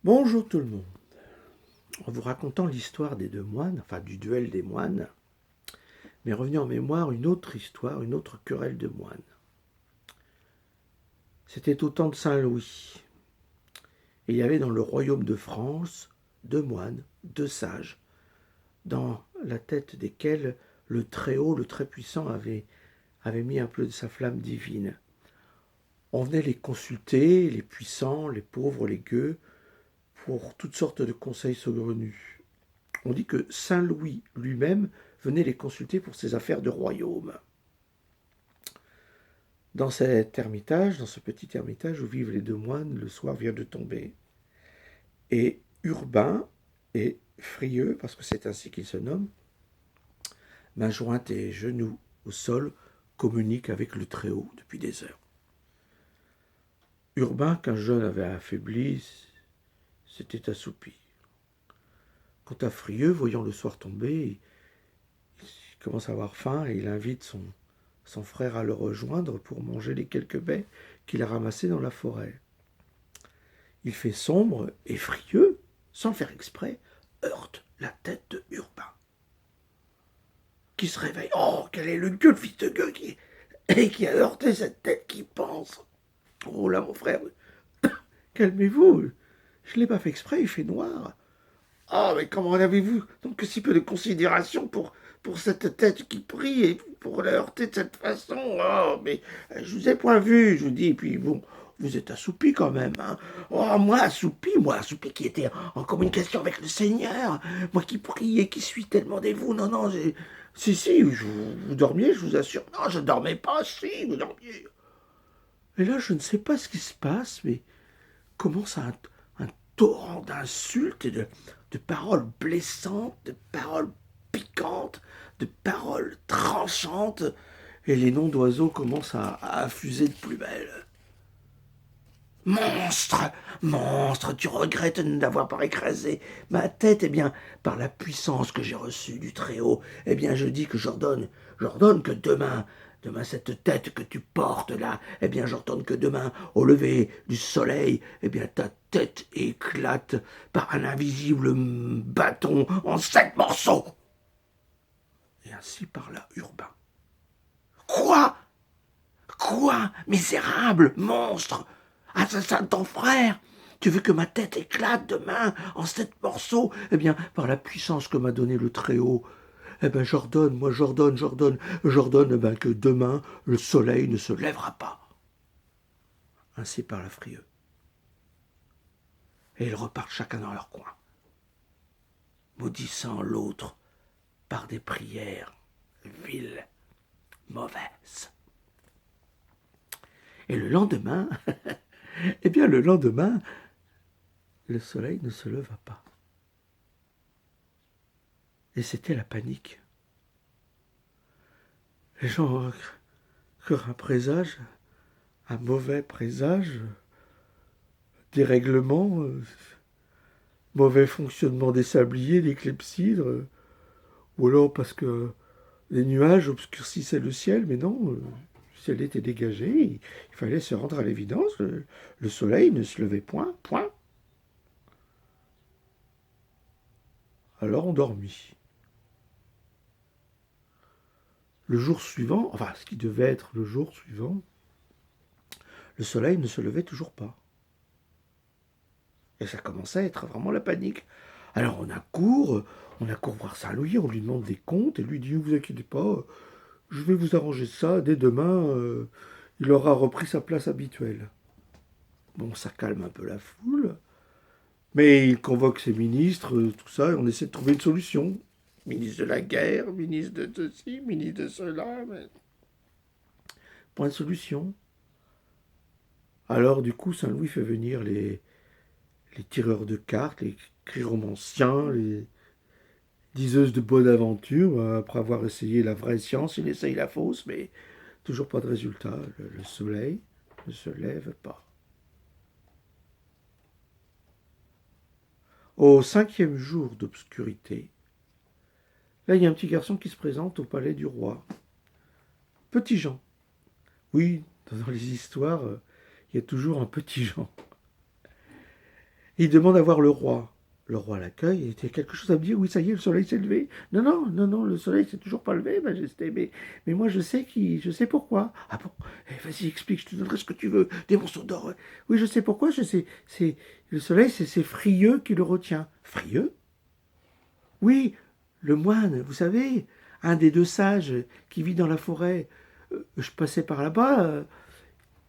Bonjour tout le monde. En vous racontant l'histoire des deux moines, enfin du duel des moines, m'est revenue en mémoire une autre histoire, une autre querelle de moines. C'était au temps de Saint Louis. Et il y avait dans le royaume de France deux moines, deux sages, dans la tête desquels le Très-Haut, le Très-Puissant avait mis un peu de sa flamme divine. On venait les consulter, les puissants, les pauvres, les gueux, pour toutes sortes de conseils saugrenus. On dit que Saint Louis lui-même venait les consulter pour ses affaires de royaume. Dans cet ermitage, dans ce petit ermitage où vivent les deux moines, le soir vient de tomber. Et Urbain et Frieux, parce que c'est ainsi qu'il se nomme, main jointe et genoux au sol, communiquent avec le Très-Haut depuis des heures. Urbain, qu'un jeune avait affaibli, s'était assoupi. Quant à Frieux, voyant le soir tomber, il commence à avoir faim et il invite son frère à le rejoindre pour manger les quelques baies qu'il a ramassées dans la forêt. Il fait sombre et Frieux, sans le faire exprès, heurte la tête de Urbain, qui se réveille. Oh, quel est le gueux, le fils de gueux, qui a heurté cette tête qui pense. Oh là, mon frère, calmez-vous, je ne l'ai pas fait exprès, il fait noir. Ah, mais comment avez-vous donc si peu de considération pour cette tête qui prie et pour la heurter de cette façon? Oh, mais je vous ai point vu, je vous dis, et puis bon, vous êtes assoupi quand même, hein. Oh, moi assoupi qui était en communication avec le Seigneur, moi qui prie et qui suis tellement dévot, non, non, si, vous dormiez, je vous assure. Non, je dormais pas, si, vous dormiez. Et là, je ne sais pas ce qui se passe, mais commence un torrent d'insultes et de paroles blessantes, de paroles piquantes, de paroles tranchantes, et les noms d'oiseaux commencent à affuser de plus belle. Monstre, monstre, tu regrettes de n'avoir pas écrasé ma tête. Eh bien, par la puissance que j'ai reçue du Très-Haut, eh bien, je dis que j'ordonne que demain cette tête que tu portes là, eh bien, j'ordonne que demain, au lever du soleil, eh bien, ta tête éclate par un invisible bâton en 7 morceaux. Et ainsi parla Urbain. Quoi? Quoi? Misérable, monstre, assassin de ton frère, tu veux que ma tête éclate demain en 7 morceaux? Eh bien, par la puissance que m'a donnée le Très-Haut, eh bien, j'ordonne, eh bien, que demain, le soleil ne se lèvera pas. Ainsi parla Frieux. Et ils repartent chacun dans leur coin, maudissant l'autre par des prières viles, mauvaises. Et le lendemain, eh bien, le lendemain, le soleil ne se leva pas. Et c'était la panique. Les gens crurent un présage, un mauvais présage, dérèglement, mauvais fonctionnement des sabliers, des clepsydres, ou alors parce que les nuages obscurcissaient le ciel, mais non, le ciel était dégagé, il fallait se rendre à l'évidence, le soleil ne se levait point, point. Alors on dormit. Le jour suivant, enfin ce qui devait être le jour suivant, le soleil ne se levait toujours pas. Et ça commençait à être vraiment la panique. Alors on accourt voir Saint-Louis, on lui demande des comptes, et lui dit, ne vous inquiétez pas, je vais vous arranger ça, dès demain, il aura repris sa place habituelle. Bon, ça calme un peu la foule, mais il convoque ses ministres, tout ça, et on essaie de trouver une solution. Ministre de la guerre, ministre de ceci, ministre de cela, mais point de solution. Alors du coup, Saint-Louis fait venir les tireurs de cartes, les chiromanciens, les diseuses de bonne aventure. Après avoir essayé la vraie science, il essaye la fausse, mais toujours pas de résultat. Le soleil ne se lève pas. Au 5e jour d'obscurité, là, il y a un petit garçon qui se présente au palais du roi. Petit Jean. Oui, dans les histoires, il y a toujours un petit Jean. Il demande à voir le roi. Le roi l'accueille et il a quelque chose à me dire. Oui, ça y est, le soleil s'est levé. Non, non, non, non, le soleil s'est toujours pas levé, Majesté. Mais moi, je sais pourquoi. Ah bon? Vas-y, explique, je te donnerai ce que tu veux. Des morceaux d'or. Oui, je sais pourquoi. Je sais. Le soleil, c'est Frieux qui le retient. Frieux? Oui, le moine, vous savez, un des deux sages qui vit dans la forêt. Je passais par là-bas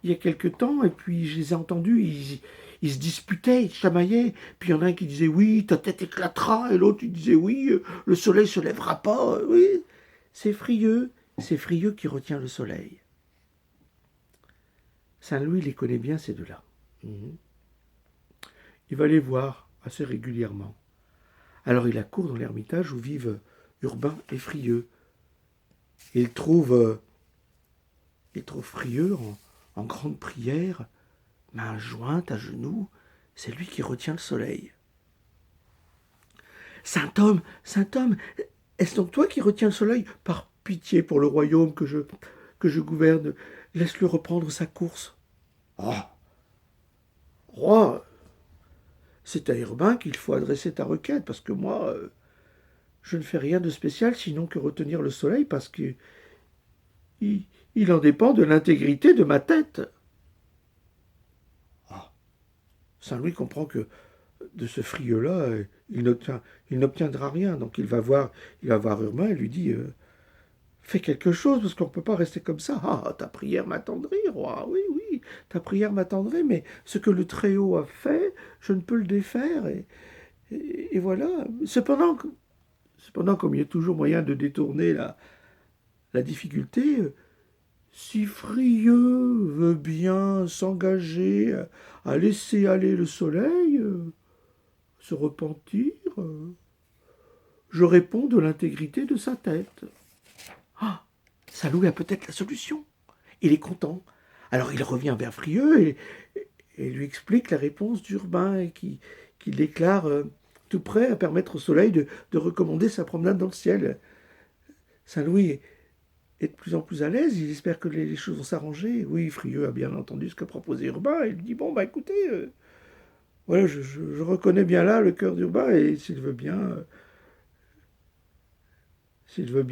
il y a quelque temps, et puis je les ai entendus, ils se disputaient, ils se chamaillaient, puis il y en a un qui disait oui, ta tête éclatera, et l'autre il disait oui, le soleil se lèvera pas, oui. C'est Frieux qui retient le soleil. Saint-Louis les connaît bien ces deux-là. Mhm. Il va les voir assez régulièrement. Alors il accourt dans l'ermitage où vivent Urbain et Frieux. Et il trouve Frieux en grande prière, main jointe à genoux, c'est lui qui retient le soleil. Saint homme, est-ce donc toi qui retiens le soleil? Par pitié pour le royaume que je gouverne, laisse-le reprendre sa course. Ah, roi, c'est à Urbain qu'il faut adresser ta requête, parce que moi, je ne fais rien de spécial sinon que retenir le soleil, parce que il, il en dépend de l'intégrité de ma tête. Ah, Saint-Louis comprend que de ce Frieux-là, il n'obtiendra rien. Donc il va voir Urbain et lui dit fais quelque chose, parce qu'on ne peut pas rester comme ça. Ah, ta prière m'attendrit, roi. Oui, oui, ta prière m'attendrait, mais ce que le Très-Haut a fait, je ne peux le défaire. Et voilà. Cependant, comme il y a toujours moyen de détourner la difficulté, si Frieux veut bien s'engager à laisser aller le soleil, se repentir, je réponds de l'intégrité de sa tête. Ah, Saint-Louis a peut-être la solution. Il est content. Alors il revient vers Frieux et lui explique la réponse d'Urbain et qui déclare tout prêt à permettre au soleil de recommander sa promenade dans le ciel. Saint-Louis est de plus en plus à l'aise, il espère que les choses vont s'arranger. Oui, Frieux a bien entendu ce que proposait Urbain, et il dit, bon, bah écoutez, voilà, je reconnais bien là le cœur d'Urbain, et s'il veut bien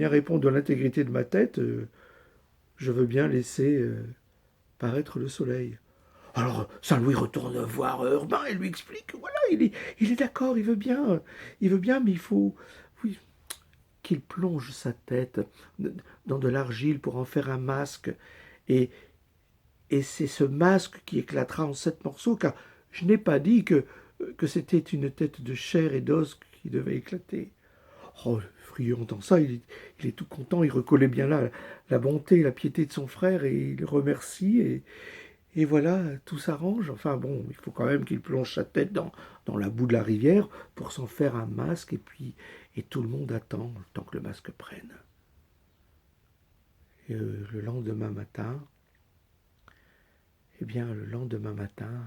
répondre à l'intégrité de ma tête, je veux bien laisser paraître le soleil. Alors Saint-Louis retourne voir Urbain et lui explique, voilà, il est d'accord, il veut bien, mais il faut, oui, qu'il plonge sa tête dans de l'argile pour en faire un masque, et, et c'est ce masque qui éclatera en 7 morceaux, car je n'ai pas dit que c'était une tête de chair et d'os qui devait éclater. Oh, Frieux entend ça, il est tout content, il reconnaît bien là la bonté et la piété de son frère, et il remercie, et voilà, tout s'arrange. Enfin bon, il faut quand même qu'il plonge sa tête dans la boue de la rivière pour s'en faire un masque, et tout le monde attend le temps que le masque prenne. Et le lendemain matin, le lendemain matin,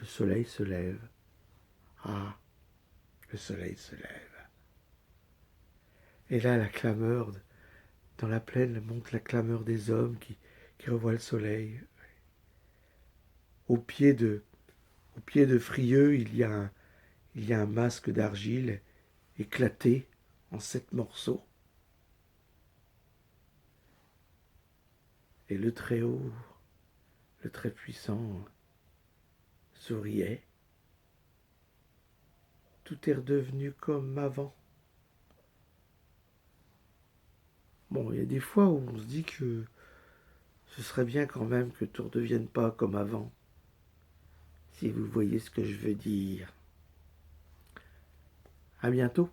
le soleil se lève. Ah, le soleil se lève. Et là, dans la plaine monte la clameur des hommes qui revoient le soleil. Au pied de, au pied de Frieux, il y a un masque d'argile éclaté en 7 morceaux. Et le Très-Haut, le Très-Puissant, souriait. Tout est redevenu comme avant. Bon, il y a des fois où on se dit que ce serait bien quand même que tout ne redevienne pas comme avant. Si vous voyez ce que je veux dire. À bientôt.